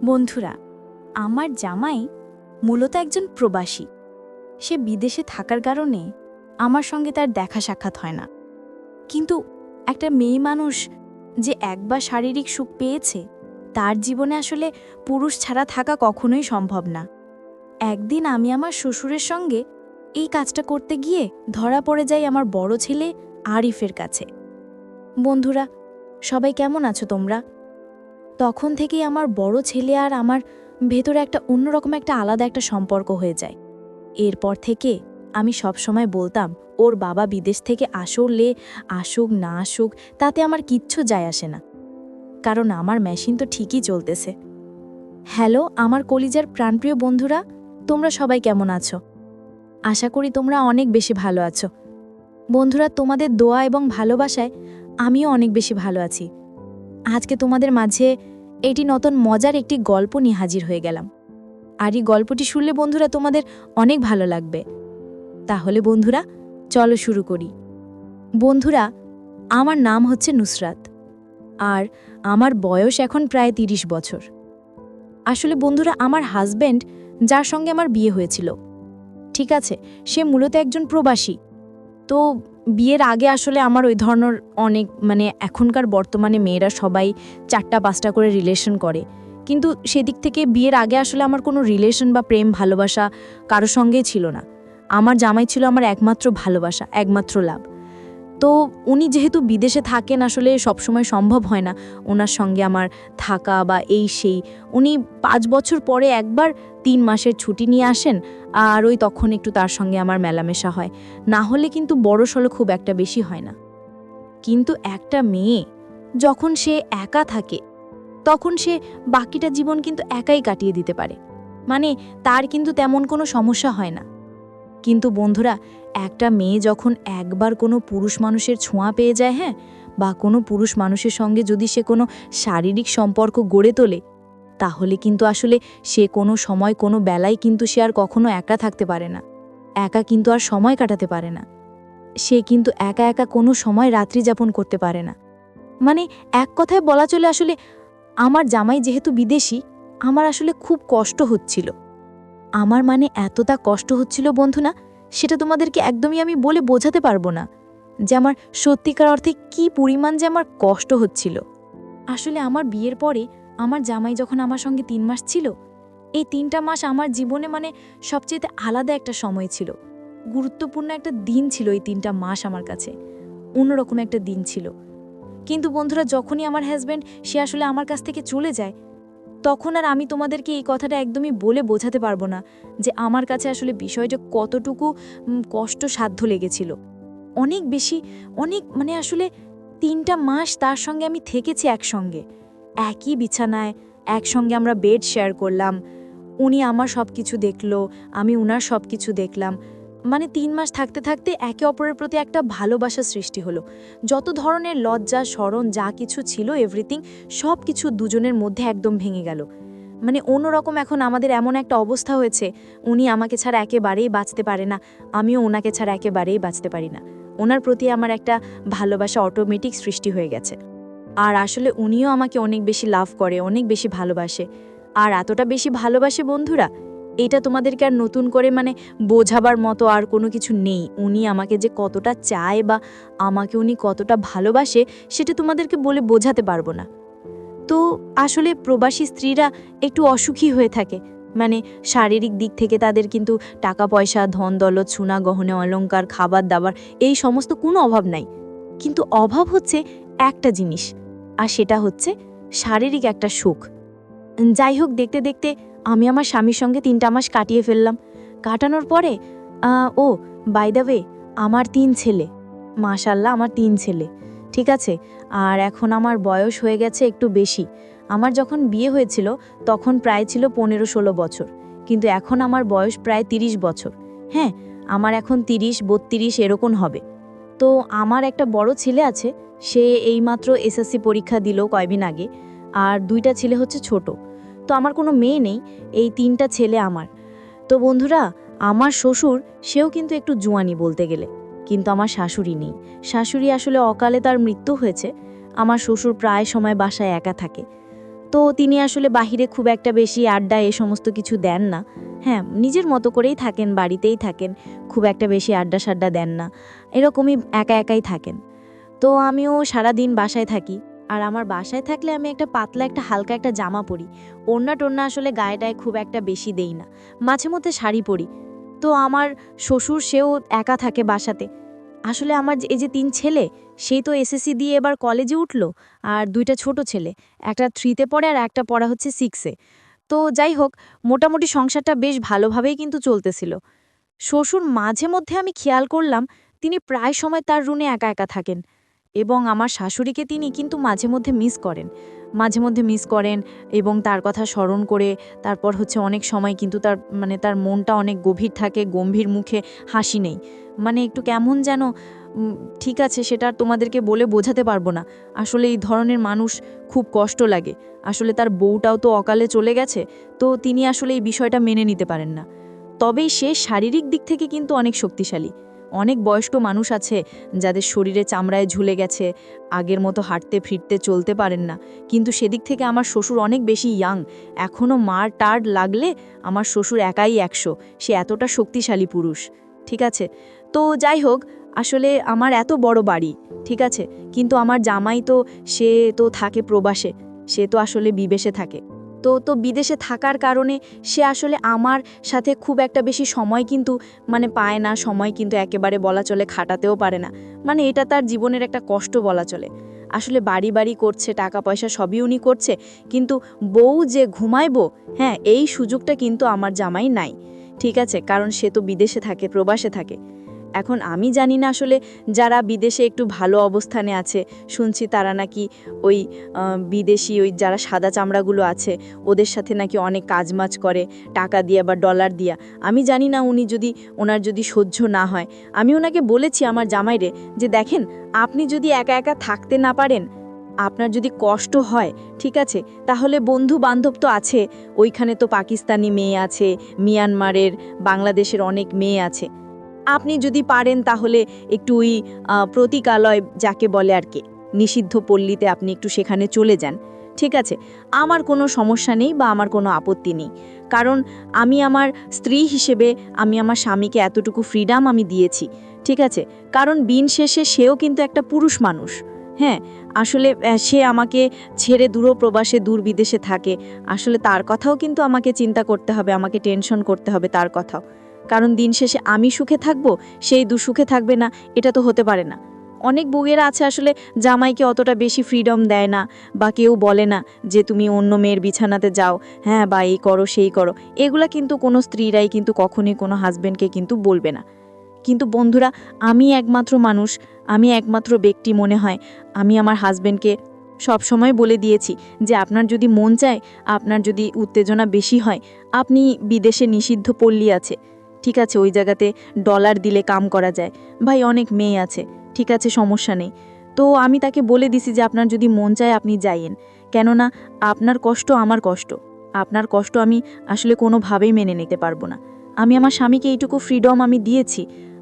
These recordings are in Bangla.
বন্ধুরা, আমার জামাই মূলত একজন প্রবাসী। সে বিদেশে থাকার কারণে আমার সঙ্গে তার দেখা সাক্ষাৎ হয় না। কিন্তু একটা মেয়ে মানুষ যে একবার শারীরিক সুখ পেয়েছে, তার জীবনে আসলে পুরুষ ছাড়া থাকা কখনোই সম্ভব না। একদিন আমি আমার শ্বশুরের সঙ্গে এই কাজটা করতে গিয়ে ধরা পড়ে যাই আমার বড় ছেলে আরিফের কাছে। বন্ধুরা, সবাই কেমন আছো তোমরা? তখন থেকেই আমার বড় ছেলে আর আমার ভেতরে একটা অন্যরকম একটা আলাদা একটা সম্পর্ক হয়ে যায়। এরপর থেকে আমি সবসময় বলতাম, ওর বাবা বিদেশ থেকে আসলে আসুক না আসুক তাতে আমার কিচ্ছু যায় আসে না, কারণ আমার মেশিন তো ঠিকই চলতেছে। হ্যালো আমার কলিজার প্রাণপ্রিয় বন্ধুরা, তোমরা সবাই কেমন আছো? আশা করি তোমরা অনেক বেশি ভালো আছো। বন্ধুরা, তোমাদের দোয়া এবং ভালোবাসায় আমিও অনেক বেশি ভালো আছি। আজকে তোমাদের মাঝে এটি নতুন মজার একটি গল্প নিয়ে হাজির হয়ে গেলাম। আর এই গল্পটি শুনলে বন্ধুরা তোমাদের অনেক ভালো লাগবে। তাহলে বন্ধুরা চলো শুরু করি। বন্ধুরা, আমার নাম হচ্ছে নুসরাত, আর আমার বয়স এখন প্রায় ৩০ বছর। আসলে বন্ধুরা, আমার হাজব্যান্ড যার সঙ্গে আমার বিয়ে হয়েছিল, ঠিক আছে, সে মূলত একজন প্রবাসী। তো বিয়ের আগে আসলে আমার ওই ধরনের অনেক এখনকার বর্তমানে মেয়েরা সবাই ৪টা-৫টা করে রিলেশন করে, কিন্তু সেদিক থেকে বিয়ের আগে আসলে আমার কোনো রিলেশন বা প্রেম ভালোবাসা কারো সঙ্গেই ছিল না। আমার জামাই ছিল আমার একমাত্র ভালোবাসা, একমাত্র লাভ। তো উনি যেহেতু বিদেশে থাকেন, আসলে সবসময় সম্ভব হয় না ওনার সঙ্গে আমার থাকা বা এই সেই। উনি ৫ বছর পরে একবার ৩ মাসের ছুটি নিয়ে আসেন, আর ওই তখন একটু তার সঙ্গে আমার মেলামেশা হয়, না হলে কিন্তু বড়সড় খুব একটা বেশি হয় না। কিন্তু একটা মেয়ে যখন সে একা থাকে, তখন সে বাকিটা জীবন কিন্তু একাই কাটিয়ে দিতে পারে, তার কিন্তু তেমন কোনো সমস্যা হয় না। কিন্তু বন্ধুরা, একটা মেয়ে যখন একবার কোনো পুরুষ মানুষের ছোঁয়া পেয়ে যায়, বা কোনো পুরুষ মানুষের সঙ্গে যদি সে কোনো শারীরিক সম্পর্ক গড়ে তোলে, তাহলে কিন্তু আসলে সে কোনো সময় কোনো বেলায় কিন্তু সে আর কখনো একা থাকতে পারে না, একা কিন্তু আর সময় কাটাতে পারে না। সে কিন্তু একা একা কোনো সময় রাত্রি যাপন করতে পারে না। এক কথায় বলা চলে, আসলে আমার জামাই যেহেতু বিদেশি, আমার আসলে খুব কষ্ট হচ্ছিল। আমার এতটা কষ্ট হচ্ছিল বন্ধুরা, সেটা তোমাদেরকে একদমই আমি বলে বোঝাতে পারবো না যে আমার সত্যিকার অর্থে কি পরিমাণ যে আমার কষ্ট হচ্ছিল। আসলে আমার বিয়ের পরে আমার জামাই যখন আমার সঙ্গে ৩ মাস ছিল, এই ৩টা মাস আমার জীবনে সবচেয়ে আলাদা একটা সময় ছিল, গুরুত্বপূর্ণ একটা দিন ছিল। এই ৩টা মাস আমার কাছে অন্যরকম একটা দিন ছিল। কিন্তু বন্ধুরা, যখনই আমার হাজব্যান্ড সে আসলে আমার কাছ থেকে চলে যায়, তখন আর আমি তোমাদেরকে এই কথাটা একদমই বলে বোঝাতে পারবো না যে আমার কাছে আসলে বিষয়টা কতটুকু কষ্টসাধ্য লেগেছিল। অনেক বেশি, অনেক আসলে ৩টা মাস তার সঙ্গে আমি থেকেছি একসঙ্গে, একই বিছানায় একসঙ্গে আমরা বেড শেয়ার করলাম। উনি আমার সব কিছু দেখলো, আমি উনার সব কিছু দেখলাম। ৩ মাস থাকতে থাকতে একে অপরের প্রতি একটা ভালোবাসা সৃষ্টি হলো। যত ধরনের লজ্জা শরম যা কিছু ছিল, এভরিথিং সব কিছু দুজনের মধ্যে একদম ভেঙে গেল। অন্যরকম এখন আমাদের এমন একটা অবস্থা হয়েছে, উনি আমাকে ছাড়া একেবারেই বাঁচতে পারে না, আমিও ওনাকে ছাড়া একেবারেই বাঁচতে পারি না। ওনার প্রতি আমার একটা ভালোবাসা অটোমেটিক সৃষ্টি হয়ে গেছে। আর আসলে উনিও আমাকে অনেক বেশি লাভ করে, অনেক বেশি ভালোবাসে। আর এতটা বেশি ভালোবাসে বন্ধুরা, এটা তোমাদেরকে আর নতুন করে বোঝাবার মতো আর কোনো কিছু নেই। উনি আমাকে যে কতটা চায় বা আমাকে উনি কতটা ভালোবাসে, সেটা তোমাদেরকে বলে বোঝাতে পারবো না। তো আসলে প্রবাসী স্ত্রীরা একটু অসুখী হয়ে থাকে, শারীরিক দিক থেকে তাদের কিন্তু টাকা পয়সা, ধন দৌলত, সোনা গহনা অলংকার, খাবার দাবার এই সমস্ত কোনো অভাব নাই। কিন্তু অভাব হচ্ছে একটা জিনিস, আর সেটা হচ্ছে শারীরিক একটা সুখ। যাই হোক, দেখতে দেখতে আমি আমার স্বামীর সঙ্গে ৩টা মাস কাটিয়ে ফেললাম। কাটানোর পরে ও বাই দ্য ওয়ে, আমার ৩ ছেলে, মাশাআল্লাহ আমার ৩ ছেলে, ঠিক আছে। আর এখন আমার বয়স হয়ে গেছে একটু বেশি। আমার যখন বিয়ে হয়েছিল তখন প্রায় ছিল ১৫-১৬ বছর, কিন্তু এখন আমার বয়স প্রায় ৩০ বছর। আমার এখন ৩০-৩২ এরকম হবে। তো আমার একটা বড় ছেলে আছে, সে এইমাত্র এসএসসি পরীক্ষা দিল কয়েকদিন আগে, আর 2টা ছেলে হচ্ছে ছোট। তো আমার কোনো মেয়ে নেই, এই 3টা ছেলে আমার। তো বন্ধুরা, আমার শ্বশুর সেও কিন্তু একটু জুয়ানি বলতে গেলে, কিন্তু আমার শাশুড়ি নেই। শাশুড়ি আসলে অকালে তার মৃত্যু হয়েছে। আমার শ্বশুর প্রায় সময় বাসায় একা থাকে। তো তিনি আসলে বাহিরে খুব একটা বেশি আড্ডা এ সমস্ত কিছু দেন না। হ্যাঁ, নিজের মতো করেই থাকেন, বাড়িতেই থাকেন, খুব একটা বেশি আড্ডা সাড্ডা দেন না, এরকমই একা একাই থাকেন। তো আমিও সারাদিন বাসায় থাকি। আর আমার বাসায় থাকলে আমি একটা পাতলা একটা হালকা একটা জামা পরি, ওড়না টোড়না আসলে গায়েটায় খুব একটা বেশি দেই না, মাঝে মধ্যে শাড়ি পরি। তো আমার শ্বশুর সেও একা থাকে বাসাতে। আসলে আমার এই যে ৩ ছেলে, সেই তো এসএসসি দিয়ে এবার কলেজে উঠল, আর ২টা ছোট ছেলে, একটা 3তে পড়ে আর একটা পড়া হচ্ছে 6-এ। তো যাই হোক, মোটামুটি সংসারটা বেশ ভালোভাবেই কিন্তু চলতেছিল। শ্বশুর মাঝে মধ্যে আমি খেয়াল করলাম তিনি প্রায় সময় তার রুমে একা একা থাকেন, এবং আমার শাশুড়িকে তিনি কিন্তু মাঝে মধ্যে মিস করেন, মাঝে মধ্যে মিস করেন, এবং তার কথা স্মরণ করে তারপর হচ্ছে অনেক সময় কিন্তু তার মনটা অনেক গভীর থাকে, গম্ভীর মুখে হাসি নেই, মানে একটু কেমন যেন ঠিক আছে, সেটা আর তোমাদেরকে বলে বোঝাতে পারবো না। আসলে এই ধরনের মানুষ খুব কষ্ট লাগে। আসলে তার বউটাও তো অকালে চলে গেছে, তো তিনি আসলে এই বিষয়টা মেনে নিতে পারেন না। তবেই সে শারীরিক দিক থেকে কিন্তু অনেক শক্তিশালী। অনেক বয়স্ক মানুষ আছে যাদের শরীরে চামড়ায় ঝুলে গেছে, আগের মতো হাঁটতে ফিরতে চলতে পারেন না, কিন্তু সেদিক থেকে আমার শ্বশুর অনেক বেশি ইয়াং। এখনও মার টার্ড লাগলে আমার শ্বশুর একাই ১০০, সে এতটা শক্তিশালী পুরুষ। ঠিক আছে, তো যাই হোক, আসলে আমার এত বড় বাড়ি, ঠিক আছে, কিন্তু আমার জামাই তো, সে তো থাকে প্রবাসে, সে তো আসলে বিদেশে থাকে। তো বিদেশে থাকার কারণে সে আসলে আমার সাথে খুব একটা বেশি সময় কিন্তু পায় না, সময় কিন্তু একেবারে বলা চলে খাটাতেও পারে না। এটা তার জীবনের একটা কষ্ট বলা চলে। আসলে বাড়ি বাড়ি করছে, টাকা পয়সা সবই উনি করছে, কিন্তু বউ যে ঘুমাইবো, হ্যাঁ, এই সুযোগটা কিন্তু আমার জামাই নাই। ঠিক আছে, কারণ সে তো বিদেশে থাকে, প্রবাসে থাকে। এখন আমি জানি না আসলে যারা বিদেশে একটু ভালো অবস্থানে আছে, শুনছি তারা নাকি ওই বিদেশি ওই যারা সাদা চামড়াগুলো আছে ওদের সাথে নাকি অনেক কাজমাজ করে, টাকা দিয়ে বা ডলার দিয়া। আমি জানি না ওনার যদি সহ্য না হয়। আমি ওনাকে বলেছি আমার জামাইরে যে দেখেন, আপনি যদি একা একা থাকতে না পারেন, আপনার যদি কষ্ট হয়, ঠিক আছে, তাহলে বন্ধু বান্ধব তো আছে, ওইখানে তো পাকিস্তানি মেয়ে আছে, মিয়ানমারের, বাংলাদেশের অনেক মেয়ে আছে। আপনি যদি পারেন তাহলে একটু ওই প্রতীকালয় যাকে বলে আর কি, নিষিদ্ধ পল্লীতে আপনি একটু সেখানে চলে যান। ঠিক আছে, আমার কোনো সমস্যা নেই বা আমার কোনো আপত্তি নেই, কারণ আমি আমার স্ত্রী হিসেবে আমি আমার স্বামীকে এতটুকু ফ্রিডম আমি দিয়েছি। ঠিক আছে, কারণ দিন শেষে সেও কিন্তু একটা পুরুষ মানুষ। হ্যাঁ, আসলে সে আমাকে ছেড়ে প্রবাসে দূর বিদেশে থাকে, আসলে তার কথাও কিন্তু আমাকে চিন্তা করতে হবে, আমাকে টেনশন করতে হবে তার কথাও। কারণ দিন শেষে আমি সুখে থাকব, সেই দুঃখে থাকবে না, এটা তো হতে পারে না। অনেক বউয়েরা আছে আসলে জামাইকে অতটা বেশি ফ্রিডম দেয় না, বা কেউ বলে না যে তুমি অন্য মেয়ের বিছানাতে যাও, হ্যাঁ, বা এই করো সেই করো। এগুলা কিন্তু কোনো স্ত্রীরাই কিন্তু কখনোই কোনো হাজবেন্ডকে কিন্তু বলবে না। কিন্তু বন্ধুরা, আমি একমাত্র মানুষ, আমি একমাত্র ব্যক্তি মনে হয়, আমি আমার হাজবেন্ডকে সবসময় বলে দিয়েছি যে আপনার যদি মন চায়, আপনার যদি উত্তেজনা বেশি হয়, আপনি বিদেশে নিষিদ্ধ পল্লী আছে, ঠিক আছে, ওই জায়গাতে ডলার দিলে কাম করা যায়, ভাই অনেক মেয়ে আছে, ঠিক আছে, সমস্যা নেই। তো আমি তাকে বলে দিছি যে আপনার যদি মন চায় আপনি যাইয়েন, কেননা আপনার কষ্ট আমার কষ্ট, আপনার কষ্ট আমি আসলে কোনোভাবেই মেনে নিতে পারবো না। আমি আমার স্বামীকে এইটুকু ফ্রিডম আমি দিয়েছি,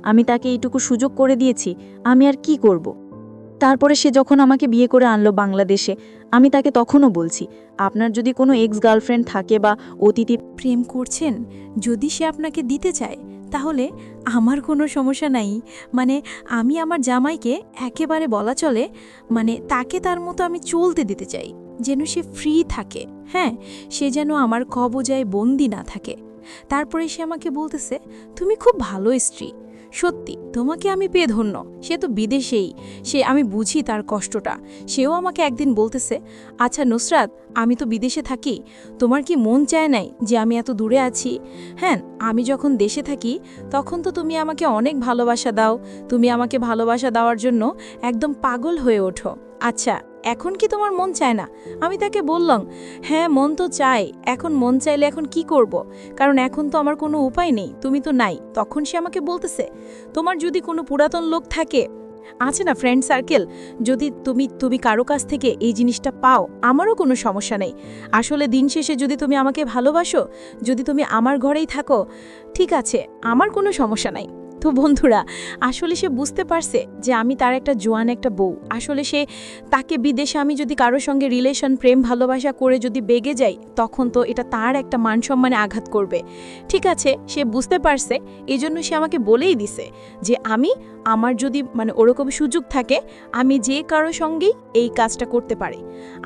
আমি তাকে এইটুকু সুযোগ করে দিয়েছি, আমি আর কি করব। তারপরে সে যখন আমাকে বিয়ে করে আনলো বাংলাদেশে, আমি তাকে তখনও বলছি, আপনার যদি কোনো এক্স গার্লফ্রেন্ড থাকে বা অতীতে প্রেম করছেন, যদি সে আপনাকে দিতে চায় তাহলে আমার কোনো সমস্যা নাই। আমি আমার জামাইকে একেবারে বলা চলে তাকে তার মতো আমি চলতে দিতে চাই, যেন সে ফ্রি থাকে, হ্যাঁ, সে যেন আমার কবজায় বন্দি না থাকে। তারপরে সে আমাকে বলতেছে, তুমি খুব ভালো স্ত্রী, সত্যি তোমাকে আমি পেয়ে ধন্য। সে তো বিদেশেই, আমি বুঝি তার কষ্টটা। সেও আমাকে একদিন বলতেছে, আচ্ছা নুসরাত, আমি তো বিদেশে থাকি, তোমার কি মন চায় নাই যে আমি এত দূরে আছি? হ্যাঁ, আমি যখন দেশে থাকি তখন তো তুমি আমাকে অনেক ভালোবাসা দাও, তুমি আমাকে ভালোবাসা দেওয়ার জন্য একদম পাগল হয়ে ওঠো। আচ্ছা, এখন কি তোমার মন চায় না? আমি তাকে বললাম, হ্যাঁ মন তো চাই, এখন মন চাইলে এখন কি করব, কারণ এখন তো আমার কোনো উপায় নেই, তুমি তো নাই। তখন সে আমাকে বলতেছে, তোমার যদি কোনো পুরাতন লোক থাকে, আছে না ফ্রেন্ড সার্কেল, যদি তুমি কারো কাছ থেকে এই জিনিসটা পাও, আমারও কোনো সমস্যা নেই। আসলে দিন শেষে যদি তুমি আমাকে ভালোবাসো, যদি তুমি আমার ঘরেই থাকো, ঠিক আছে, আমার কোনো সমস্যা নাই। তো বন্ধুরা, আসলে সে বুঝতে পারছে যে আমি তার একটা জোয়ান একটা বউ। আসলে সে তাকে বিদেশে আমি যদি কারোর সঙ্গে রিলেশন, প্রেম, ভালোবাসা করে যদি বেগে যাই, তখন তো এটা তার একটা মান সম্মানে আঘাত করবে। ঠিক আছে, সে বুঝতে পারছে, এই জন্য সে আমাকে বলেই দিছে যে আমার যদি ওরকম সুযোগ থাকে, আমি যে কারোর সঙ্গেই এই কাজটা করতে পারি।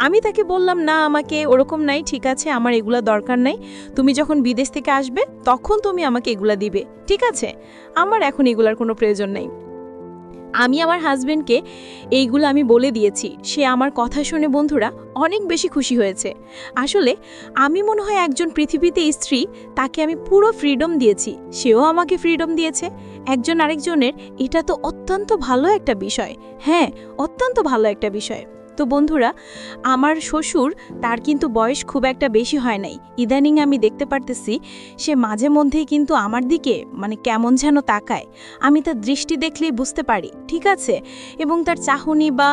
আমি তাকে বললাম, না, আমাকে ওরকম নাই, ঠিক আছে, আমার এগুলা দরকার নাই। তুমি যখন বিদেশ থেকে আসবে তখন তুমি আমাকে এগুলা দিবে, ঠিক আছে? আমার এখন এগুলার কোনো প্রয়োজন নেই। আমি আমার হাজবেন্ডকে এইগুলো আমি বলে দিয়েছি। সে আমার কথা শুনে বন্ধুরা অনেক বেশি খুশি হয়েছে। আসলে আমি মনে হয় একজন পৃথিবীতে স্ত্রী, তাকে আমি পুরো ফ্রিডম দিয়েছি, সেও আমাকে ফ্রিডম দিয়েছে। একজন আরেকজনের, এটা তো অত্যন্ত ভালো একটা বিষয়। হ্যাঁ, অত্যন্ত ভালো একটা বিষয়। তো বন্ধুরা, আমার শ্বশুর, তার কিন্তু বয়স খুব একটা বেশি হয় নাই। ইদানিং আমি দেখতে পারতেছি সে মাঝে মধ্যেই কিন্তু আমার দিকে কেমন যেন তাকায়। আমি তার দৃষ্টি দেখলেই বুঝতে পারি, ঠিক আছে? এবং তার চাহনি বা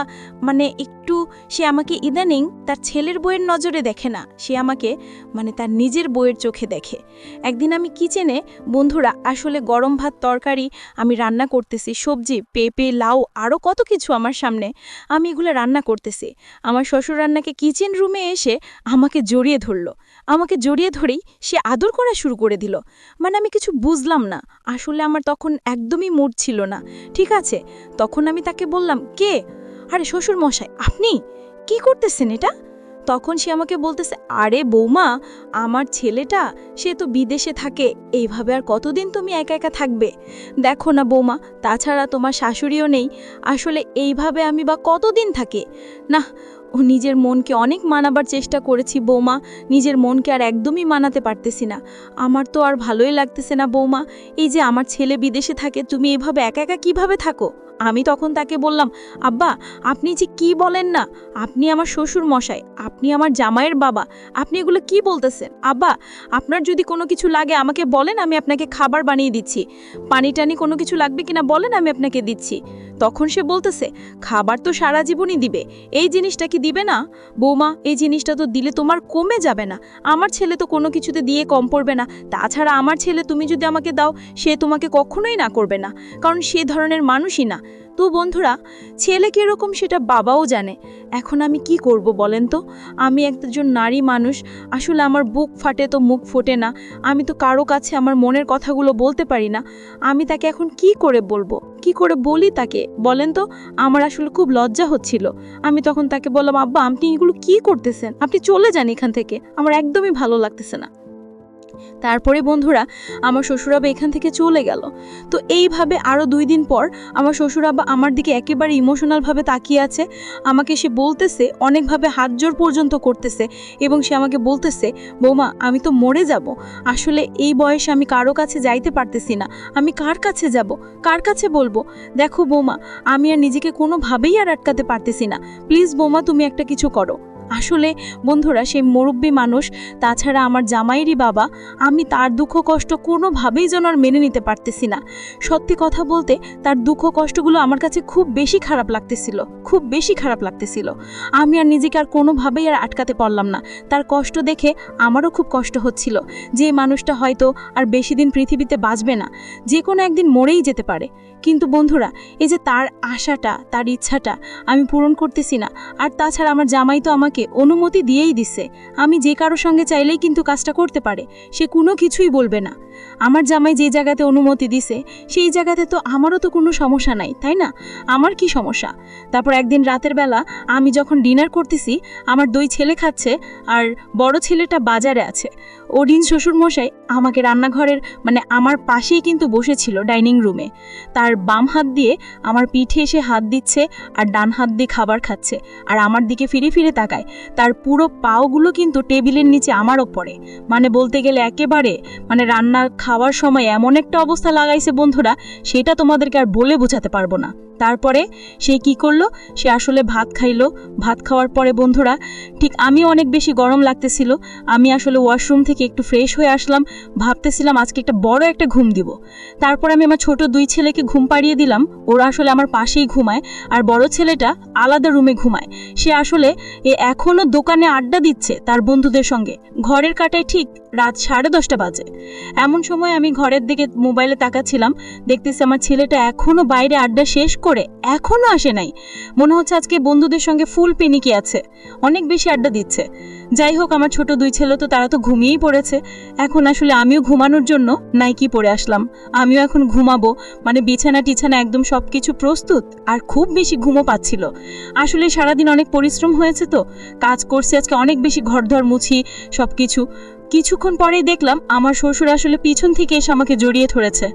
একটু, সে আমাকে ইদানিং তার ছেলের বইয়ের নজরে দেখে না, সে আমাকে তার নিজের বইয়ের চোখে দেখে। একদিন আমি কিচেনে বন্ধুরা, আসলে গরম ভাত, তরকারি আমি রান্না করতেছি, সবজি, পেঁপে, লাউ, আরও কত কিছু আমার সামনে, আমি এগুলো রান্না করতেছি। আমার শ্বশুর রান্নাকে কিচেন রুমে এসে আমাকে জড়িয়ে ধরলো। আমাকে জড়িয়ে ধরেই সে আদর করা শুরু করে দিল। আমি কিছু বুঝলাম না। আসলে আমার তখন একদমই মুড ছিল না, ঠিক আছে? তখন আমি তাকে বললাম, কে? আরে শ্বশুর মশাই, আপনি কি করতেছেন এটা? তখন সে আমাকে বলতেছে, আরে বৌমা, আমার ছেলেটা, সে তো বিদেশে থাকে, এইভাবে আর কতদিন তুমি একা একা থাকবে? দেখো না বৌমা, তাছাড়া তোমার শাশুড়িও নেই, আসলে এইভাবে আমি বা কতদিন থাকি? না, ও নিজের মনকে অনেক মানাবার চেষ্টা করেছি বৌমা, নিজের মনকে আর একদমই মানাতে পারতেছি না। আমার তো আর ভালোই লাগতেছে না বৌমা, এই যে আমার ছেলে বিদেশে থাকে, তুমি এইভাবে একা একা কিভাবে থাকো? আমি তখন তাকে বললাম, আব্বা, আপনি যে কি বলেন না, আপনি আমার শ্বশুর মশাই, আপনি আমার জামাইয়ের বাবা, আপনি এগুলো কি বলতেছেন? আব্বা, আপনার যদি কোনো কিছু লাগে আমাকে বলেন, আমি আপনাকে খাবার বানিয়ে দিচ্ছি। পানি টানি কোনো কিছু লাগবে কিনা বলেন, আমি আপনাকে দিচ্ছি। তখন সে বলতেছে, খাবার তো সারা জীবনই দিবে, এই জিনিসটা কি দিবে না? বৌমা, এই জিনিসটা তো দিলে তোমার কমে যাবে না, আমার ছেলে তো কোনো কিছুতে দিয়ে কম পড়বে না। তাছাড়া আমার ছেলে, তুমি যদি আমাকে দাও, সে তোমাকে কখনোই না করবে না, কারণ সে ধরনের মানুষই না। তো বন্ধুরা, ছেলে কীরকম সেটা বাবাও জানে। এখন আমি কি করব বলেন তো? আমি একজন নারী মানুষ, আসলে আমার বুক ফাটে তো মুখ ফোটে না, আমি তো কারো কাছে আমার মনের কথাগুলো বলতে পারি না। আমি তাকে এখন কি করে বলবো, কি করে বলি তাকে বলেন তো? আমার আসলে খুব লজ্জা হচ্ছিল। আমি তখন তাকে বললাম, আব্বা, আপনি এগুলো কি করতেছেন? আপনি চলে যান এখান থেকে, আমার একদমই ভালো লাগতেছে না। তারপরে বন্ধুরা, আমার শ্বশুরাবা এখান থেকে চলে গেল। তো এইভাবে আরও 2 দিন পর আমার শ্বশুরাবা আমার দিকে একেবারে ইমোশনালভাবে তাকিয়ে আছে। আমাকে সে বলতেছে, অনেকভাবে হাত জোর পর্যন্ত করতেছে, এবং সে আমাকে বলতেছে, বৌমা, আমি তো মরে যাব, আসলে এই বয়সে আমি কারো কাছে যাইতে পারতেছি না, আমি কার কাছে যাব, কার কাছে বলবো? দেখো বৌমা, আমি আর নিজেকে কোনোভাবেই আর আটকাতে পারতেছি না, প্লিজ বৌমা, তুমি একটা কিছু করো। আসলে বন্ধুরা, সেই মুরব্বী মানুষ, তাছাড়া আমার জামাইয়েরই বাবা, আমি তার দুঃখ কষ্ট কোনোভাবেই যেন আর মেনে নিতে পারতেছি না। সত্যি কথা বলতে, তার দুঃখ কষ্টগুলো আমার কাছে খুব বেশি খারাপ লাগতেছিল, খুব বেশি খারাপ লাগতেছিল। আমি আর নিজেকে আর কোনোভাবেই আর আটকাতে পারলাম না। তার কষ্ট দেখে আমারও খুব কষ্ট হচ্ছিল, যে মানুষটা হয়তো আর বেশি দিন পৃথিবীতে বাঁচবে না, যে কোনো একদিন মরেই যেতে পারে। কিন্তু বন্ধুরা, এই যে তার আশাটা, তার ইচ্ছাটা আমি পূরণ করতেছি না। আর তাছাড়া আমার জামাই তো আমাকে অনুমতি দিয়েই দিছে, আমি যে কারো সঙ্গে চাইলেই কিন্তু কাজটা করতে পারে, সে কোনো কিছুই বলবে না। আমার জামাই যে জায়গাতে অনুমতি দিছে, সেই জায়গাতে তো আমারও তো কোনো সমস্যা নাই, তাই না? আমার কি সমস্যা? তারপর একদিন রাতের বেলা আমি যখন ডিনার করতেছি, আমার 2 ছেলে খাচ্ছে, আর বড় ছেলেটা বাজারে আছে। ওদিন শ্বশুরমশাই আমাকে রান্নাঘরের আমার পাশেই কিন্তু বসেছিল ডাইনিং রুমে। তার বাম হাত দিয়ে আমার পিঠে এসে হাত দিচ্ছে, আর ডান হাত দিয়ে খাবার খাচ্ছে, আর আমার দিকে ফিরে ফিরে তাকায়। তার পুরো পাওগুলো কিন্তু টেবিলের নিচে আমারও পড়ে। বলতে গেলে একেবারে রান্না খাওয়ার সময় এমন একটা অবস্থা লাগাইছে বন্ধুরা, সেটা তোমাদেরকে আর বলে বোঝাতে পারবো না। তারপরে সে কি করলো, সে আসলে ভাত খাইলো। ভাত খাওয়ার পরে বন্ধুরা ঠিক আমি অনেক বেশি গরম লাগতেছিল, আমি আসলে ওয়াশরুম থেকে একটু ফ্রেশ হয়ে আসলাম, ভাবতেছিলাম আজকে একটা বড় একটা ঘুম দিব। তারপর আমি আমার ছোট 2 ছেলেকে ঘুম পাড়িয়ে দিলাম, ওরা আসলে আমার পাশেই ঘুমায়, আর বড় ছেলেটা আলাদা রুমে ঘুমায়। সে আসলে এখনো দোকানে আড্ডা দিচ্ছে তার বন্ধুদের সঙ্গে। ঘরের কাটায় ঠিক রাত 10:30 বাজে। এমন সময় আমি ঘরের দিকে মোবাইলে তাকাচ্ছিলাম, দেখতেছি আমার ছেলেটা এখনো বাইরে আড্ডা শেষ করে এখনো আসে নাই। মনে হচ্ছে আজকে বন্ধুদের সঙ্গে ফুল পিনিকি আছে, অনেক বেশি আড্ডা দিচ্ছে। যাই হোক, আমার ছোট 2 ছেলে তো তারা তো ঘুমিয়েই পড়েছে। এখন আসলে আমিও ঘুমানোর জন্য নাইকি পরে আসলাম, আমিও এখন ঘুমাবো। মানে বিছানা টিছানা একদম সবকিছু প্রস্তুত, আর খুব বেশি ঘুমও পাচ্ছিল। আসলে সারাদিন অনেক পরিশ্রম হয়েছে, তো কাজ করছি আজকে অনেক বেশি, ঘরদর মুছি সবকিছু। কিছুক্ষণ পরেই দেখলাম আমার শ্বশুর আসলে পিছন থেকে এসে আমাকে জড়িয়ে ধরেছে।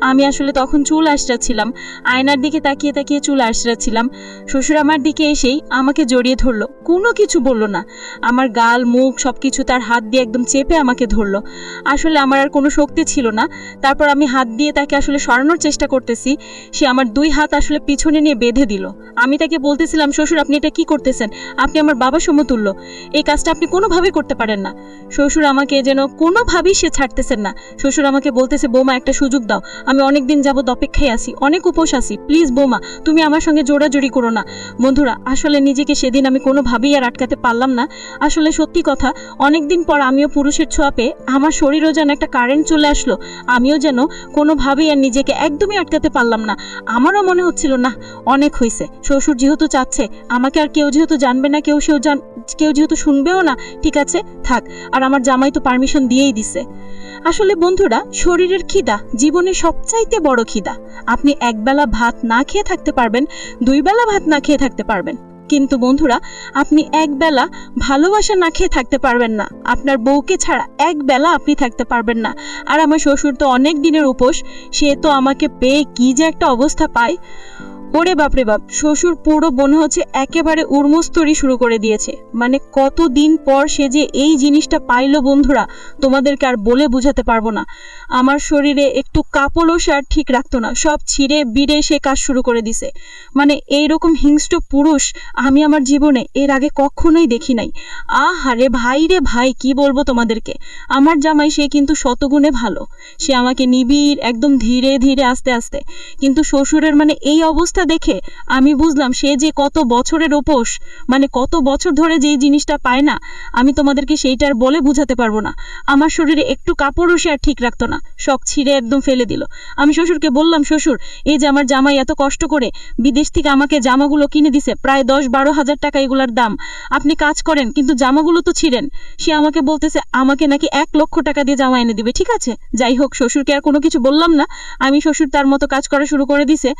আমি আসলে তখন চুল আঁচড়াচ্ছিলাম, আয়নার দিকে তাকিয়ে তাকিয়ে চুল আঁচড়াচ্ছিলাম। শ্বশুর আমার দিকে এসেই আমাকে জড়িয়ে ধরলো, কোনো কিছু বলল না। আমার গাল মুখ সবকিছু তার হাত দিয়ে একদম চেপে আমাকে ধরলো। আসলে আমার আর কোনো শক্তি ছিল না। তারপর আমি হাত দিয়ে তাকে আসলে সরানোর চেষ্টা করতেছি, সে আমার 2 হাত আসলে পিছনে নিয়ে বেঁধে দিল। আমি তাকে বলতেছিলাম, শ্বশুর আপনি এটা কি করতেছেন? আপনি আমার বাবা সমতুল্য, এই কাজটা আপনি কোনোভাবেই করতে পারেন না। শ্বশুর আমাকে যেন কোনোভাবেই সে ছাড়তেছেন না। শ্বশুর আমাকে বলতেছে, বৌমা একটা সুযোগ দাও, আমি অনেকদিন যাবত অপেক্ষায় আছি, অনেক উপোস আছি, প্লিজ বৌমা তুমি আমার সঙ্গে জোড়াজোড়ি করো না। বন্ধুরা আসলে নিজেকে সেদিন আমি কোনোভাবেই আর আটকাতে পারলাম না। আসলে সত্যি কথা, অনেকদিন পর আমিও পুরুষের ছোঁয়া পেয়ে আমার শরীরও যেন একটা কারেন্ট চলে আসলো। আমিও যেন কোনোভাবেই আর নিজেকে একদমই আটকাতে পারলাম না। আমারও মনে হচ্ছিল না অনেক হয়েছে, শ্বশুর যেহেতু চাচ্ছে আমাকে, আর কেউ যেহেতু জানবে না, কেউ যেহেতু শুনবেও না, ঠিক আছে থাক। আর আমার জামাই তো পারমিশন দিয়েই দিছে। আসলে বন্ধুরা, শরীরের খিদা জীবনের সবচাইতে বড় খিদা। আপনি একবেলা ভাত না খেয়ে থাকতে পারবেন, 2 বেলা ভাত না খেয়ে থাকতে পারবেন, কিন্তু বন্ধুরা আপনি একবেলা ভালোবাসা না খেয়ে থাকতে পারবেন না। আপনার বউকে ছাড়া একবেলা আপনি থাকতে পারবেন না। আর আমার শ্বশুর তো অনেক দিনের উপোস, সে তো আমাকে পেয়ে কি যে একটা অবস্থা পায়, ওরে বাপরে বাপ। শ্বশুর পুরো মনে হচ্ছে একেবারে উর্মস্তরি শুরু করে দিয়েছে। মানে কতদিন পর সে যে এই জিনিসটা পাইলো বন্ধুরা, তোমাদেরকে আর বলে বুঝাতে পারবো না। আমার শরীরে একটু কাপড়ও সে আর ঠিক রাখতো না, সব ছিঁড়ে বিড়ে সে কাজ শুরু করে দিছে। মানে এইরকম হিংস্র পুরুষ আমি আমার জীবনে এর আগে কখনোই দেখি নাই। আহারে ভাই রে ভাই, কি বলবো তোমাদেরকে। আমার জামাই সে কিন্তু শতগুণে ভালো, সে আমাকে নিবিড় একদম ধীরে ধীরে আস্তে আস্তে। কিন্তু শ্বশুরের মানে এই অবস্থা দেখে আমি বুঝলাম সে যে কত বছরের উপোস, মানে কত বছর ধরে যে জিনিসটা পায় না, আমি তোমাদেরকে সেইটা আর বলে বুঝাতে পারবো না। আমার শরীরে একটু কাপড়ও সে আর ঠিক রাখতো না, সব ছিঁড়ে একদম ফেলে দিল। আমি শ্বশুরকে বললাম, শ্বশুর এই যে আমার জামাই এত কষ্ট করে বিদেশ থেকে আমাকে জামাগুলো কিনে দিছে, প্রায় 10-12 হাজার টাকা এগুলার দাম, আপনি কাজ করেন কিন্তু জামাগুলো তো ছিঁড়েন। সে আমাকে বলতেছে আমাকে নাকি 1 লক্ষ টাকা দিয়ে জামা এনে দিবে। ঠিক আছে, যাই হোক, শ্বশুরকে আর কোনো কিছু বললাম না। আমি শ্বশুর তার মতো কাজ করা শুরু করে দিছে।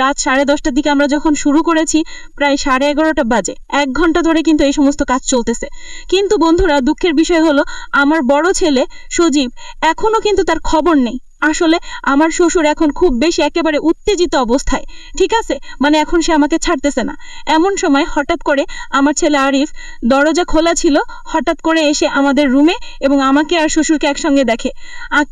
রাত 10:30টার দিকে আমরা যখন শুরু করেছি, প্রায় 11:30 বাজে, 1 ঘন্টা ধরে কিন্তু এই সমস্ত কাজ চলতেছে। কিন্তু বন্ধুরা দুঃখের বিষয় হলো, আমার বড় ছেলে সজীব এখনো কিন্তু তার খবর নেই। আসলে আমার শ্বশুর এখন খুব বেশি একেবারে উত্তেজিত অবস্থায়, ঠিক আছে, মানে এখন সে আমাকে ছাড়তেছে না। এমন সময় হঠাৎ করে আমার ছেলে আরিফ, দরজা খোলা ছিল, হঠাৎ করে এসে আমাদের রুমে এবং আমাকে আর শ্বশুরকে একসঙ্গে দেখে।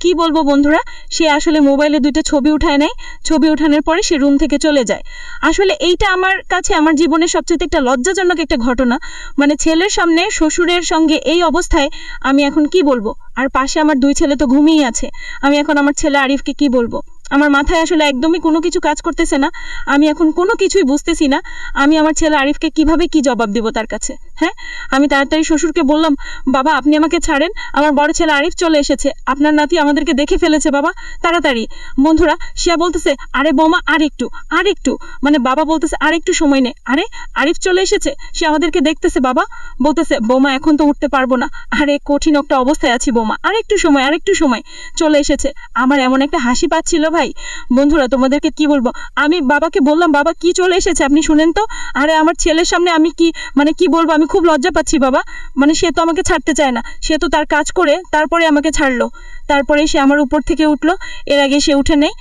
কি বলবো বন্ধুরা, সে আসলে মোবাইলে 2টা ছবি উঠায় নেয়, ছবি উঠানোর পরে সে রুম থেকে চলে যায়। আসলে এইটা আমার কাছে আমার জীবনের সবচেয়ে একটা লজ্জাজনক একটা ঘটনা। মানে ছেলের সামনে শ্বশুরের সঙ্গে এই অবস্থায় আমি এখন কি বলবো। আর পাশে আমার 2 ছেলে তো ঘুমিয়ে আছে, আমি এখন আমার ছেলে আরিফকে কি বলবো। আমার মাথায় আসলে একদমই কোনো কিছু কাজ করতেছে না, আমি এখন কোনো কিছুই বুঝতেছি না। আমি আমার ছেলে আরিফকে কিভাবে কি জবাব দিব তার কাছে। হ্যাঁ, আমি তাড়াতাড়ি শ্বশুরকে বললাম, বাবা আপনি আমাকে ছাড়েন, আমার বড় ছেলে আরিফ চলে এসেছে, আপনার নাতি আমাদেরকে দেখে ফেলেছে বাবা, তাড়াতাড়ি। বন্ধুরা শিয়া বলতেছে, আরে বৌমা আর একটু, মানে বাবা বলতেছে আর একটু সময় নে। আরে আরিফ চলে এসেছে, সে আমাদেরকে দেখতেছে। বাবা বলতেছে, বৌমা এখন তো উঠতে পারবো না, আরে কঠিন একটা অবস্থায় আছি বৌমা, আর একটু সময় চলে এসেছে। আমার এমন একটা হাসি পাচ্ছিল ভাই। বন্ধুরা তোমাদেরকে কি বলবো, আমি বাবাকে বললাম, বাবা কি চলে এসেছে আপনি শুনেন তো। আরে আমার ছেলের সামনে আমি কি বলবো, আমি খুব লজ্জা পাচ্ছি বাবা। মানে সে তো আমাকে ছাড়তে চায় না, সে তো তার কাজ করে তারপরে আমাকে ছাড়লো, তারপরে সে আমার উপর থেকে উঠলো, এর আগে সে উঠে নেই।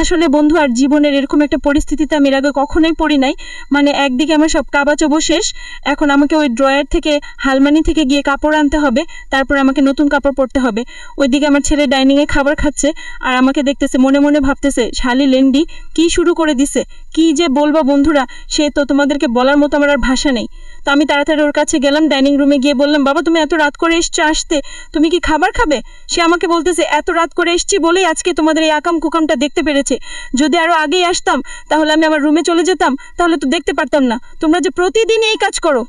আসলে বন্ধু আর জীবনের এরকম একটা পরিস্থিতিতে আমি এর আগে কখনোই পড়ি নাই। মানে একদিকে আমার সব কাবাচোবো শেষ, এখন আমাকে ওই ড্রয়ার থেকে হালমানি থেকে গিয়ে কাপড় আনতে হবে, তারপর আমাকে নতুন কাপড় পরতে হবে। ওইদিকে আমার ছেলে ডাইনিংয়ে খাবার খাচ্ছে আর আমাকে দেখতেছে, মনে মনে ভাবতেছে শালি লেন্ডি কি শুরু করে দিছে, কি যে বলবো বন্ধুরা, সে তো তোমাদেরকে বলার মতো আমার আর ভাষা নেই। তো আমি তাড়াতাড়ি ওর কাছে গেলাম, ডাইনিং রুমে গিয়ে বললাম, বাবা তুমি এত রাত করে এসছো আসতে, তুমি কি খাবার খাবে? সে আমাকে বলতেছে, এত রাত করে এসছি বলেই আজকে তোমাদের এই আকাম কুকামটা দেখতে পেরেছে, যদি আরো আগেই আসতাম তাহলে আমি আমার রুমে চলে যেতাম, তাহলে তো দেখতে পারতাম না তোমরা যে প্রতিদিন এই কাজ করো।